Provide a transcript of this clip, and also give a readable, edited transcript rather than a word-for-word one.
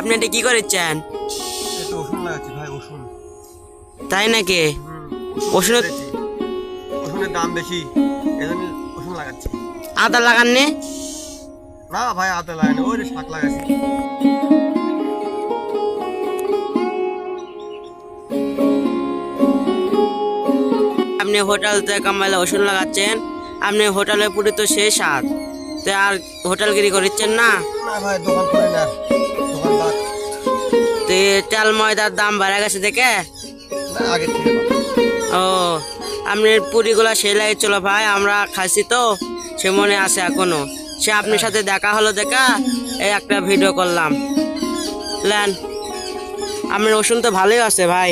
আপনি এটা কি করেছেন? ওষুধ লাগাচ্ছি ভাই, ওষুধ। তাই নাকি? ওষুধ ওষুধের দাম বেশি, এজন্য ওষুধ লাগাচ্ছি। আদা লাগাননি? না ভাই, আদা লাগানি, ওই শাক লাগাচ্ছি। আপনি হোটেল থেকে কামাইলে ওষুধ লাগাচ্ছেন, আপনি হোটেলের পুরি তো শেষ স্বাদ, তো আর হোটেলগিরি করছেন না? না ভাই, দোকান করি না, দোকান বাদ। তো চাল ময়দার দাম বেড়ে গেছে দেখে? না, আগে থেকে বাদ। ও, আপনার পুরিগুলা সে লাগছিল ভাই, আমরা খাইছি তো, সে মনে আছে এখনো। সে আপনার সাথে দেখা হলো দেখা এই একটা ভিডিও করলাম। লেন, আপনার ওষুধ তো ভালোই আছে ভাই।